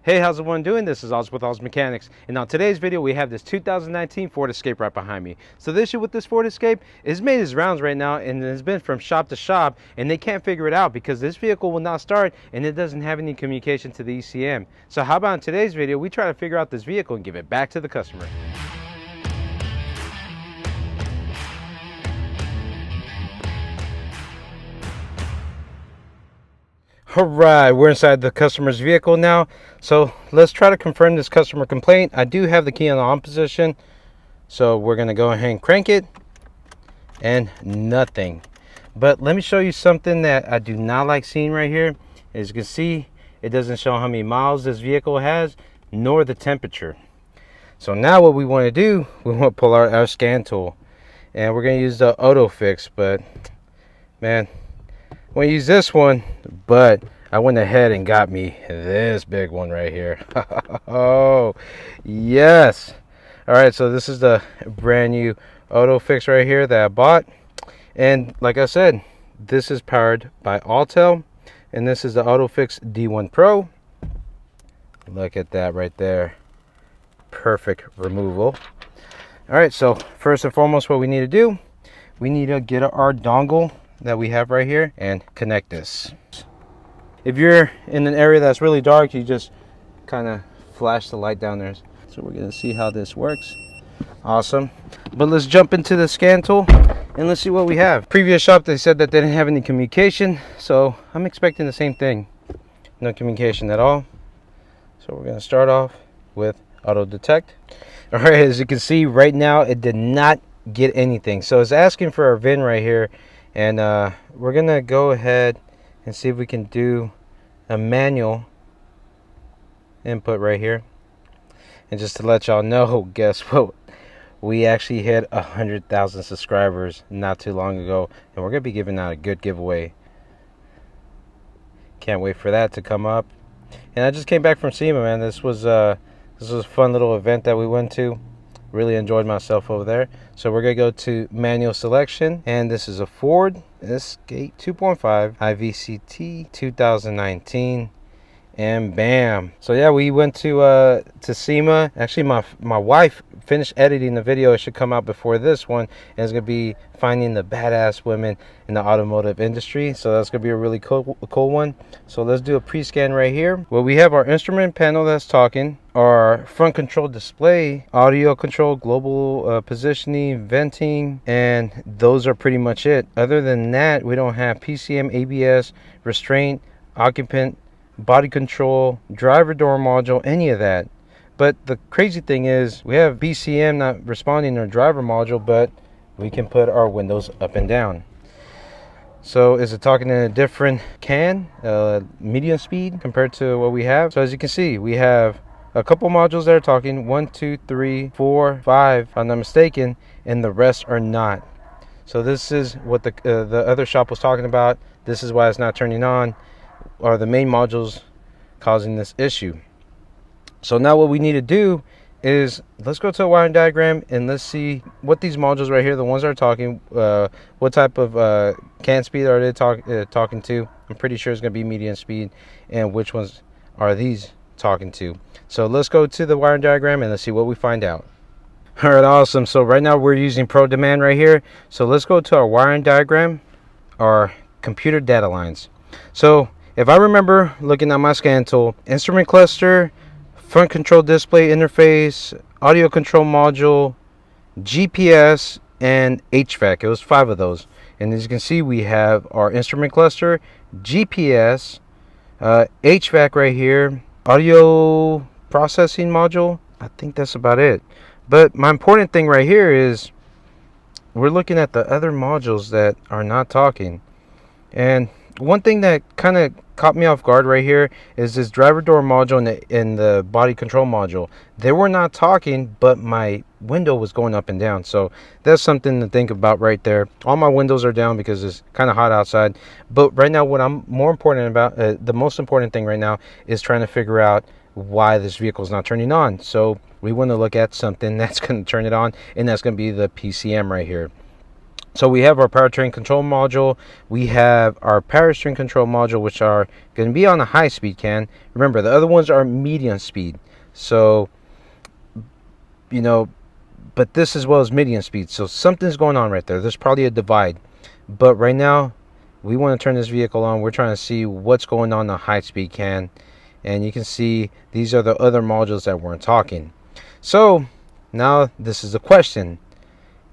Hey, how's everyone doing? This is Oz with Oz Mechanics, and on today's video we have this 2019 Ford Escape right behind me. So the issue with this Ford Escape is made its rounds right now, and it's been from shop to shop, and they can't figure it out because this vehicle will not start and it doesn't have any communication to the ECM. So how about in today's video we try to figure out this vehicle and give it back to the customer. Alright, we're inside the customer's vehicle now, so let's try to confirm this customer complaint. I do have the key on the on position, so we're going to go ahead and crank it, and nothing. But let me show you something that I do not like seeing right here. As you can see, it doesn't show how many miles this vehicle has, nor the temperature. So now what we want to do, we want to pull out our scan tool, and we're going to use the auto fix, but man, I'm going to use this one, but I went ahead and got me this big one right here. Oh, yes. All right, so this is the brand new auto fix right here that I bought. And like I said, this is powered by Autel, and this is the auto fix D1 Pro. Look at that right there. Perfect removal. All right, so first and foremost, what we need to do, we need to get our dongle that we have right here and connect this. If you're in an area that's really dark, you just kind of flash the light down there. So we're going to see how this works. Awesome. But let's jump into the scan tool and let's see what we have. Previous shop, they said that they didn't have any communication, so I'm expecting the same thing. No communication at all. So we're going to start off with auto detect. All right, as you can see right now, it did not get anything. So it's asking for our VIN right here. And we're going to go ahead and see if we can do a manual input right here. And just to let y'all know, guess what? We actually hit 100,000 subscribers not too long ago. And we're going to be giving out a good giveaway. Can't wait for that to come up. And I just came back from SEMA, man. This was a fun little event that we went to. Really enjoyed myself over there. So we're gonna go to manual selection, and this is a Ford Escape 2.5 IVCT 2019, and bam. So yeah, we went to SEMA. Actually, my wife finished editing the video. It should come out before this one, and it's gonna be finding the badass women in the automotive industry. So that's gonna be a really cool one. So let's do a pre-scan right here. Well, we have our instrument panel that's talking, our front control display, audio control, global positioning, venting, and those are pretty much it. Other than that, we don't have PCM, ABS, restraint, occupant, body control, driver door module, any of that. But the crazy thing is we have BCM not responding to our driver module, but we can put our windows up and down. So is it talking in a different medium speed compared to what we have? So as you can see, we have a couple modules that are talking, 1, 2, 3, 4, 5, if I'm not mistaken, and the rest are not. So this is what the other shop was talking about. This is why it's not turning on, are the main modules causing this issue. So now what we need to do is let's go to a wiring diagram and let's see what these modules right here, the ones that are talking, what type of CAN speed are they talking to. I'm pretty sure it's going to be medium speed, and which ones are these talking to. So let's go to the wiring diagram and let's see what we find out. All right, awesome. So right now we're using Pro Demand right here. So let's go to our wiring diagram, our computer data lines. So if I remember looking at my scan tool, instrument cluster, front control display interface, audio control module, GPS, and HVAC. It was 5 of those. And as you can see, we have our instrument cluster, GPS, HVAC right here, audio processing module. I think that's about it. But my important thing right here is we're looking at the other modules that are not talking. And one thing that kind of caught me off guard right here is this driver door module and the body control module. They were not talking, but my window was going up and down. So that's something to think about right there. All my windows are down because it's kind of hot outside. But right now, what I'm more important about, the most important thing right now is trying to figure out why this vehicle is not turning on. So we want to look at something that's going to turn it on, and that's going to be the PCM right here. So we have our powertrain control module. We have our power steering control module, which are going to be on a high speed can. Remember, the other ones are medium speed. So, you know, but this as well as medium speed. So something's going on right there. There's probably a divide. But right now, we want to turn this vehicle on. We're trying to see what's going on the high speed can. And you can see these are the other modules that weren't talking. So now this is the question.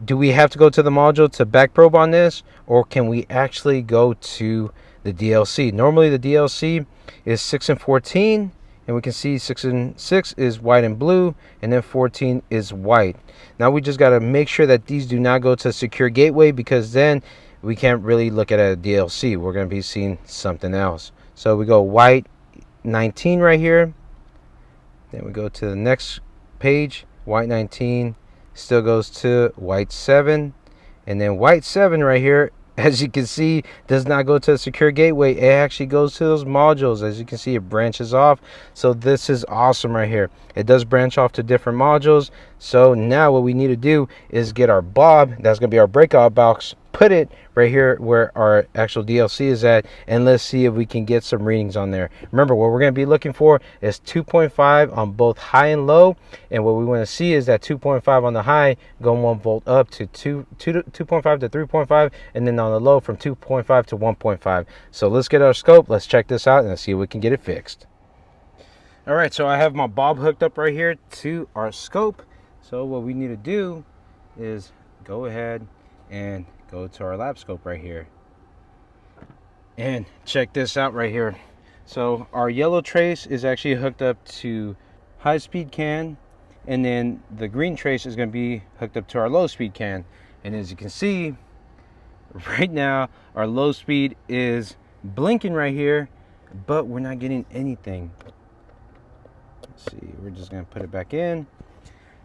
Do we have to go to the module to back probe on this, or can we actually go to the DLC? Normally the DLC is 6 and 14, and we can see 6 and 6 is white and blue, and then 14 is white. Now we just got to make sure that these do not go to secure gateway, because then we can't really look at a DLC. We're going to be seeing something else. So we go white 19 right here, then we go to the next page, white 19 still goes to white 7, and then white 7 right here, as you can see, does not go to a secure gateway. It actually goes to those modules. As you can see, it branches off. So this is awesome right here. It does branch off to different modules. So now what we need to do is get our bob, that's going to be our breakout box, put it right here where our actual DLC is at, and let's see if we can get some readings on there. Remember, what we're going to be looking for is 2.5 on both high and low, and what we want to see is that 2.5 on the high going 1 volt up to 2.5 to 3.5, and then on the low from 2.5 to 1.5. So let's get our scope, let's check this out, and let's see if we can get it fixed. All right, so I have my bob hooked up right here to our scope. So what we need to do is go ahead and go to our lap scope right here and check this out right here. So our yellow trace is actually hooked up to high speed can, and then the green trace is going to be hooked up to our low speed can. And as you can see right now, our low speed is blinking right here, but we're not getting anything. Let's see, we're just going to put it back in,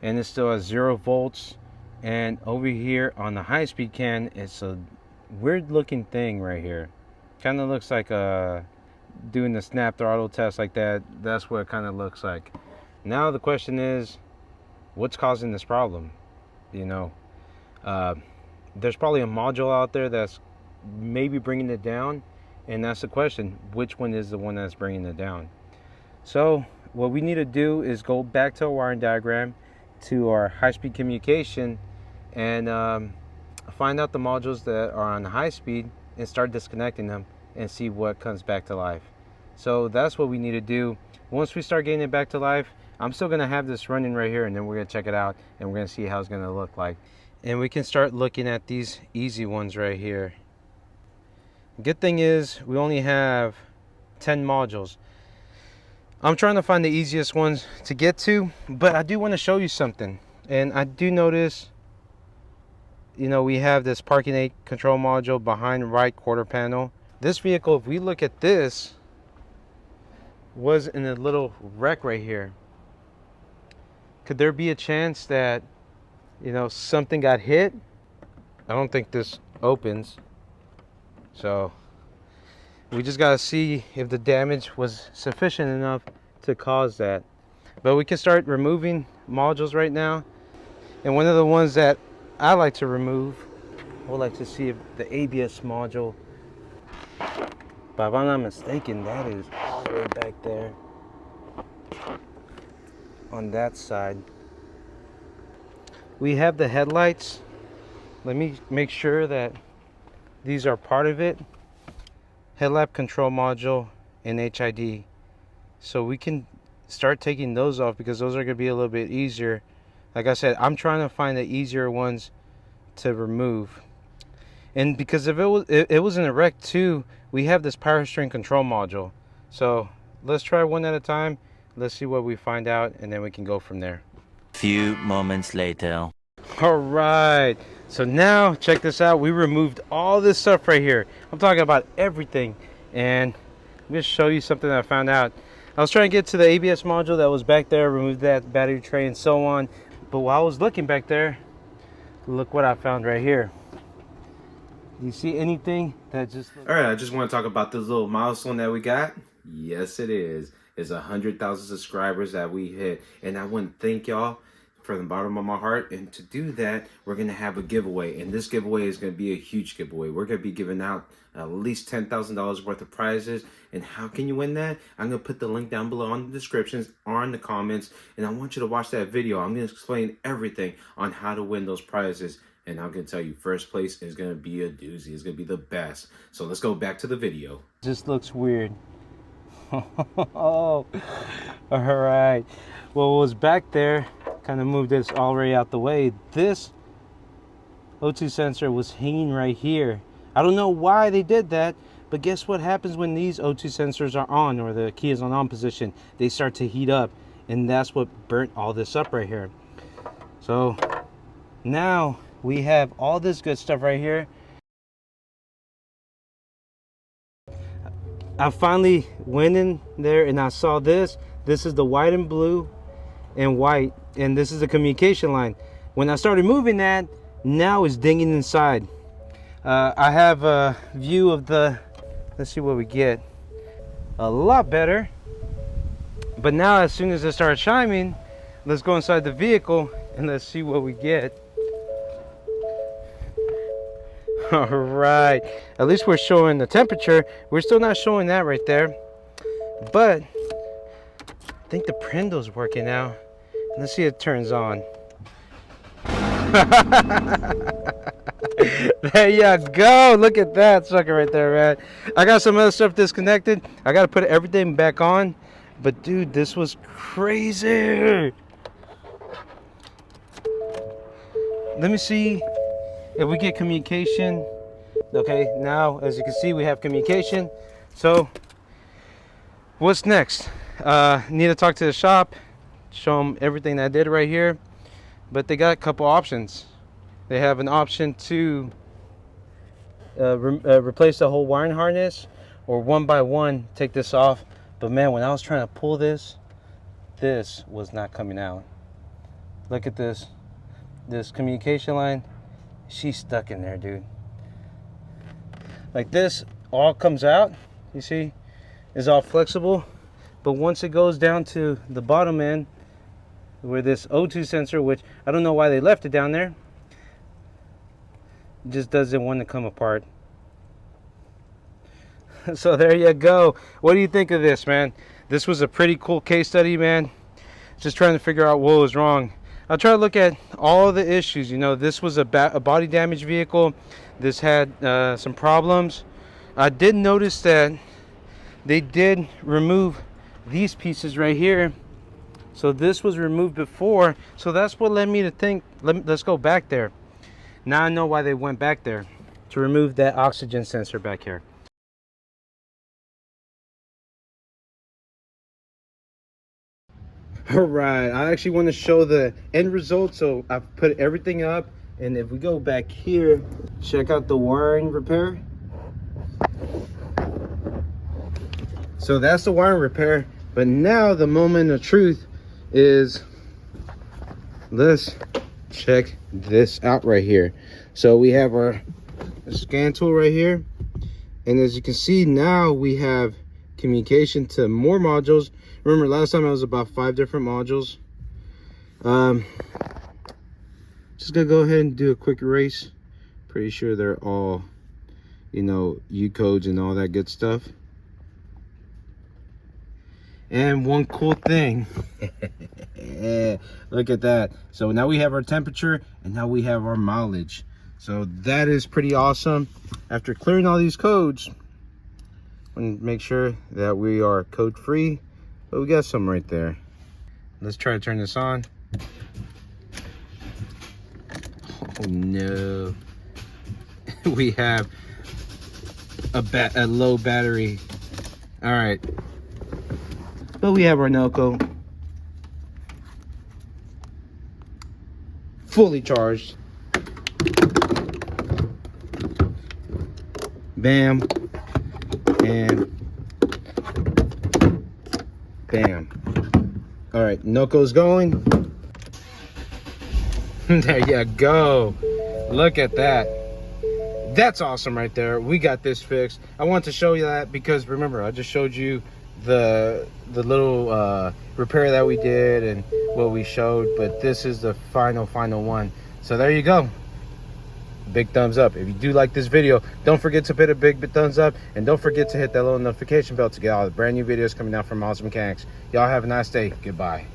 and it still has 0 volts. And over here on the high speed can, it's a weird looking thing right here. Kind of looks like doing the snap throttle test like that. That's what it kind of looks like. Now the question is, what's causing this problem? You know, there's probably a module out there that's maybe bringing it down, and that's the question. Which one is the one that's bringing it down? So what we need to do is go back to our wiring diagram, to our high-speed communication, and find out the modules that are on high speed and start disconnecting them and see what comes back to life. So that's what we need to do. Once we start getting it back to life, I'm still going to have this running right here, and then we're going to check it out and we're going to see how it's going to look like. And we can start looking at these easy ones right here. Good thing is we only have 10 modules. I'm trying to find the easiest ones to get to, but I do want to show you something. And I do notice, you know, we have this parking aid control module behind right quarter panel. This vehicle, if we look at this, was in a little wreck right here. Could there be a chance that, you know, something got hit? I don't think this opens. So we just got to see if the damage was sufficient enough to cause that. But we can start removing modules right now. And one of the ones that I like to remove, I would like to see if the ABS module, but if I'm not mistaken, that is all the way back there on that side. We have the headlights. Let me make sure that these are part of it. Headlamp control module and HID. So we can start taking those off because those are going to be a little bit easier. Like I said, I'm trying to find the easier ones to remove. And because if it was in a wreck too, we have this power steering control module. So let's try one at a time. Let's see what we find out, and then we can go from there. Few moments later. All right, so now check this out. We removed all this stuff right here. I'm talking about everything, and I'm gonna show you something that I found out. I was trying to get to the ABS module that was back there, remove that battery tray and so on, but while I was looking back there, look what I found right here. Do you see anything that just... All right, I just want to talk about this little milestone that we got. Yes, it is. It's 100,000 subscribers that we hit, and I want to thank y'all from the bottom of my heart. And to do that, we're going to have a giveaway. And this giveaway is going to be a huge giveaway. We're going to be giving out at least $10,000 worth of prizes. And how can you win that? I'm going to put the link down below on the descriptions or in the comments. And I want you to watch that video. I'm going to explain everything on how to win those prizes. And I'm going to tell you, first place is going to be a doozy. It's going to be the best. So let's go back to the video. Just looks weird. Oh, all right. Well, what was back there, kind of moved this already out the way. This O2 sensor was hanging right here. I don't know why they did that, but guess what happens when these O2 sensors are on, or the key is on position? They start to heat up, and that's what burnt all this up right here. So now we have all this good stuff right here. I finally went in there and I saw this. This is the white and blue and white, and this is the communication line. When I started moving that, now it's dinging inside. I have a view of the, let's see what we get. A lot better. But now as soon as it starts chiming, let's go inside the vehicle and let's see what we get. All right, at least we're showing the temperature. We're still not showing that right there, but I think the Prindle's working now. Let's see if it turns on. There you go. Look at that sucker right there, man. I got some other stuff disconnected. I got to put everything back on, but dude, this was crazy. Let me see if we get communication. Okay, now as you can see, we have communication. So what's next? Need to talk to the shop, show them everything that I did right here. But they got a couple options. They have an option to replace the whole wiring harness, or one by one take this off. But man, when I was trying to pull this was not coming out. Look at this communication line. She's stuck in there, dude. Like this all comes out, you see, is all flexible, but once it goes down to the bottom end where this O2 sensor, which I don't know why they left it down there, just doesn't want to come apart. So there you go. What do you think of this, man? This was a pretty cool case study, man. Just trying to figure out what was wrong. I'll try to look at all the issues. You know, this was a body damage vehicle. This had some problems. I did notice that they did remove these pieces right here. So this was removed before. So that's what led me to think, let's go back there. Now I know why they went back there, to remove that oxygen sensor back here. All right, I actually want to show the end result, so I've put everything up, and if we go back here, check out the wiring repair. So that's the wiring repair, but now the moment of truth is, let's check this out right here. So we have our scan tool right here, and as you can see, now we have communication to more modules. Remember last time I was about 5 different modules. Just gonna go ahead and do a quick erase. Pretty sure they're all, you know, U codes and all that good stuff. And one cool thing, look at that. So now we have our temperature, and now we have our mileage. So that is pretty awesome. After clearing all these codes, and make sure that we are code free, but we got some right there. Let's try to turn this on. Oh no. We have a low battery. All right, but we have our Noco fully charged. Bam, and bam. All right, Noco's going. There you go. Look at that. That's awesome right there. We got this fixed. I want to show you that because remember, I just showed you the little repair that we did and what we showed, but this is the final one. So there you go. Big thumbs up. If you do like this video, don't forget to put a big thumbs up, and don't forget to hit that little notification bell to get all the brand new videos coming out from Awesome Mechanics. Y'all have a nice day. Goodbye.